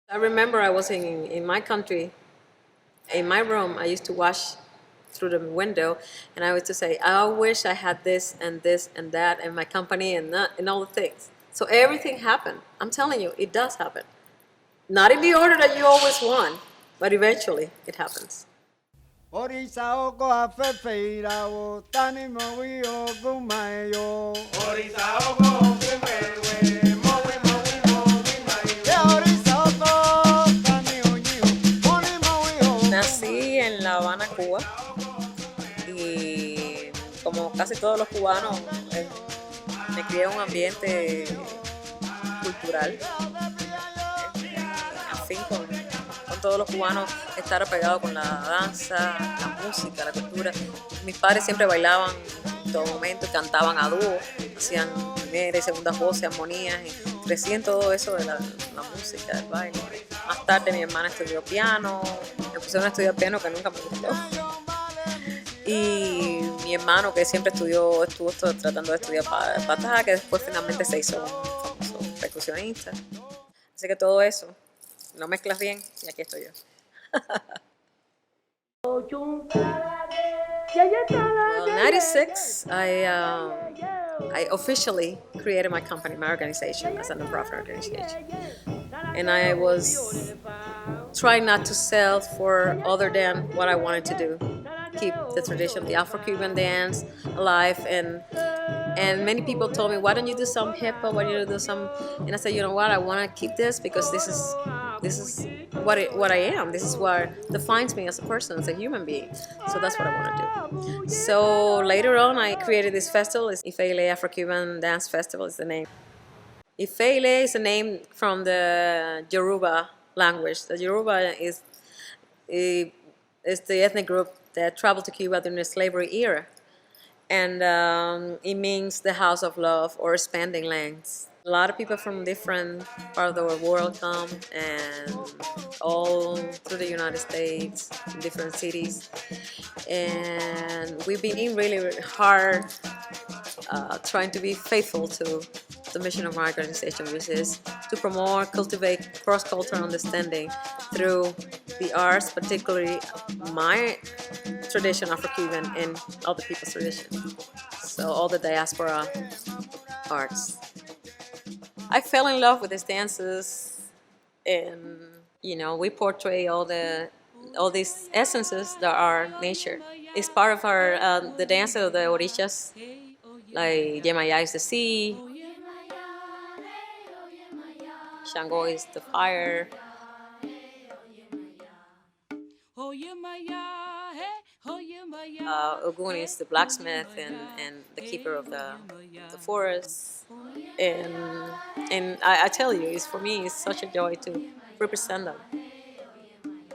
I remember I was in my country, in my room. I used to watch through the window, and I used to say, I wish I had this and that, and my company and that, and all the things. So everything happened. I'm telling you, it does happen. Not in the order that you always want, but eventually it happens. Nací en La Habana, Cuba, y como casi todos los cubanos, me crié en un ambiente cultural, afín con todos los cubanos, estar apegado con la danza, la música, la cultura. Mis padres siempre bailaban en todo momento, cantaban a dúo, hacían primera y segunda voces, armonías, y crecí en todo eso de la música, del baile. Más tarde mi hermana estudió piano, me pusieron a estudiar piano que nunca me gustó. Y mi hermano, que siempre estuvo tratando de estudiar patada, que después finalmente se hizo un famoso percusionista. Así que todo eso, lo mezclas bien y aquí estoy yo. Well, in '96, I officially created my company, my organization, as a nonprofit organization. And I was trying not to sell for other than what I wanted to do. Keep the tradition, the Afro-Cuban dance alive, and many people told me, why don't you do some hip hop, why don't you do some, and I said, you know what, I want to keep this because this is what I am. This is what defines me as a person, as a human being. So that's what I want to do. So later on, I created this festival. It's ILE Afro-Cuban Dance Festival is the name. ILE is a name from the Yoruba language. The Yoruba is the ethnic group that traveled to Cuba during the slavery era. And it means the house of love or expanding lands. A lot of people from different parts of the world come, and all through the United States, in different cities. And we've been really, really hard trying to be faithful to the mission of our organization, which is to promote, cultivate cross-cultural understanding through the arts, particularly my tradition, Afro-Cuban, and other people's tradition. So all the diaspora arts. I fell in love with these dances, and we portray all these essences that are nature. It's part of our the dance of the orishas, like Yemaya is the sea, Shango is the fire, Ogun is the blacksmith and the keeper of the forest. And I tell you, for me, it's such a joy to represent them.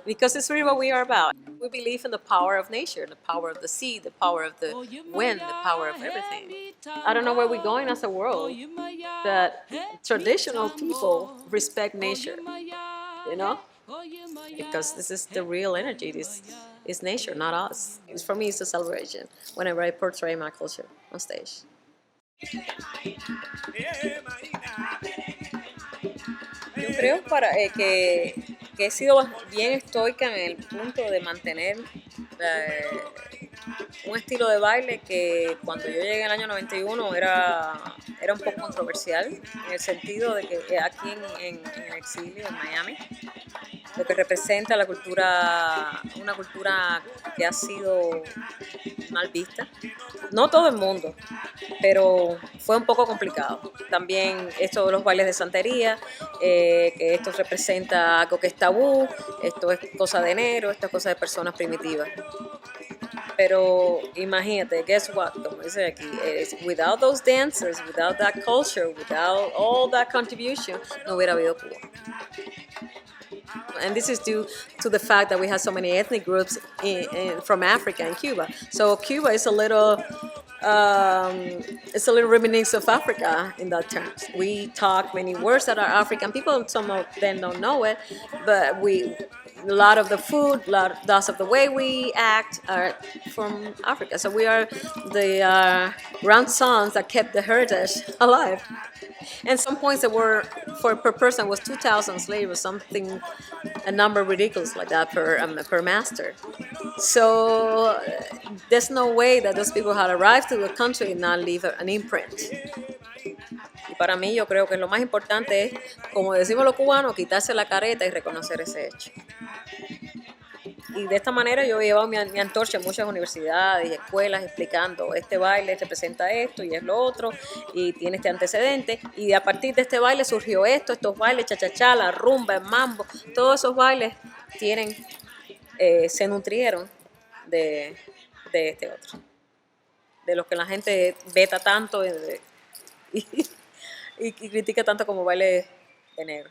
Because it's really what we are about. We believe in the power of nature, the power of the sea, the power of the wind, the power of everything. I don't know where we're going as a world, that traditional people respect nature, because this is the real energy. This is nature, not us. For me, it's a celebration whenever I portray my culture on stage. Yo creo que he sido bien estoica en el punto de mantener un estilo de baile que cuando yo llegué en el año 91 era un poco controversial, en el sentido de que aquí en el exilio, en Miami, lo que representa una cultura que ha sido mal vista. No todo el mundo, pero fue un poco complicado. También esto de los bailes de santería, que esto representa algo que es tabú, esto es cosa de negro, esto es cosa de personas primitivas. Pero imagínate, guess what, como dice aquí, without those dancers, without that culture, without all that contribution, no hubiera habido Cuba. And this is due to the fact that we have so many ethnic groups from Africa and Cuba. So Cuba is a little it's a little reminiscence of Africa in that terms. We talk many words that are African. People, some of them don't know it, but a lot of the food, lots of the way we act are from Africa. So we are the grandsons that kept the heritage alive. And some points that were for per person was 2,000 slaves or something, a number ridiculous like that per master. So there's no way that those people had arrived to the country and not leave an imprint. Y para mí yo creo que lo más importante es, como decimos los cubanos, quitarse la careta y reconocer ese hecho. Y de esta manera yo he llevado mi antorcha a muchas universidades y escuelas explicando este baile representa esto y es lo otro y tiene este antecedente y a partir de este baile surgió esto, estos bailes, cha-cha-cha, la rumba, el mambo, todos esos bailes tienen, se nutrieron de este otro, de los que la gente veta tanto y critica tanto como baile de negro.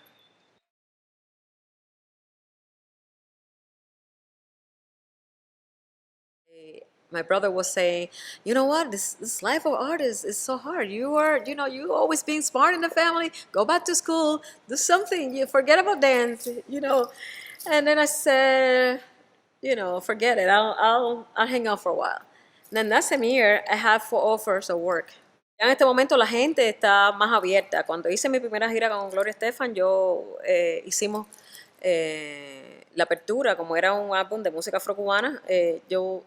My brother was saying, you know what, this life of artists is so hard. You are, you always being smart in the family. Go back to school, do something. You forget about dance, And then I said, forget it. I'll hang out for a while. And then that same year, I had 4 offers of work. Ya en este momento la gente está más abierta. Cuando hice mi primera gira con Gloria Estefan, hicimos la apertura, como era un álbum de música afrocubana, yo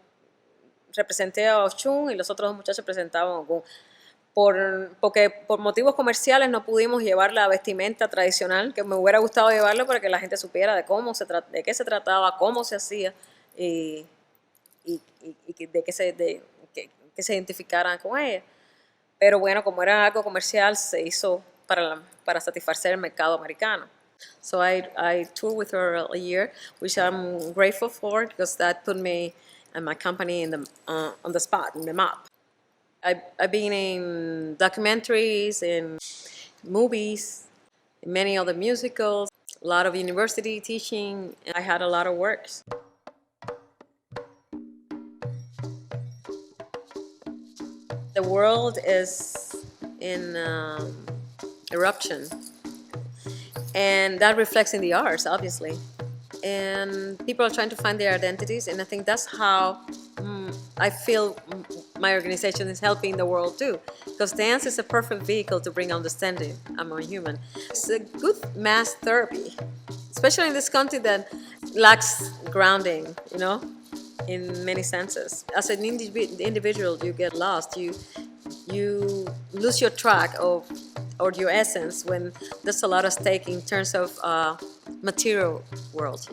representé a Ochun y los otros 2 muchachos presentaban a Ogún. Porque por motivos comerciales no pudimos llevar la vestimenta tradicional, que me hubiera gustado llevarlo para que la gente supiera de qué se trataba, cómo se hacía y que se identificaran con ella. Pero bueno, como era algo comercial, se hizo para satisfacer el mercado americano. So I toured with her a year, which I'm grateful for because that put me and my company on the spot, in the map. I've been in documentaries, in movies, in many other musicals, a lot of university teaching. I had a lot of works. The world is in eruption, and that reflects in the arts, obviously. And people are trying to find their identities, and I think that's how I feel my organization is helping the world too, because dance is a perfect vehicle to bring understanding among humans. It's a good mass therapy, especially in this country that lacks grounding, in many senses. As an individual, you get lost. You lose your track or your essence when there's a lot at stake in terms of material world,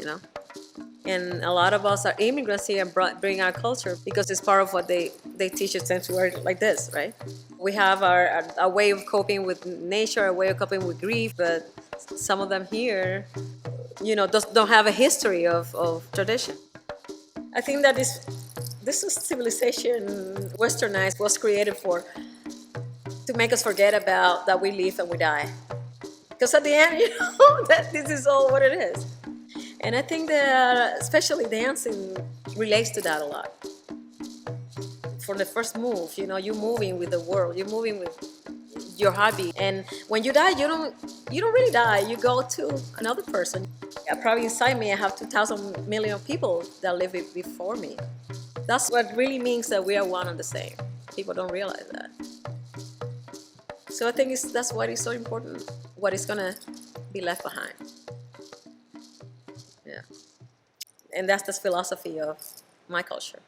And a lot of us are immigrants here and bring our culture because it's part of what they teach us sanctuary like this, right? We have our way of coping with nature, a way of coping with grief, but some of them here, don't have a history of tradition. I think that this civilization, westernized, was created to make us forget about that we live and we die. Because at the end, that this is all what it is. And I think that especially dancing relates to that a lot. For the first move, you're moving with the world, you're moving with your hobby. And when you die, you don't really die. You go to another person. Yeah, probably inside me, I have 2,000 million people that live before me. That's what really means that we are one and the same. People don't realize that. So I think that's why it's so important, what is going to be left behind. Yeah. And that's the philosophy of my culture.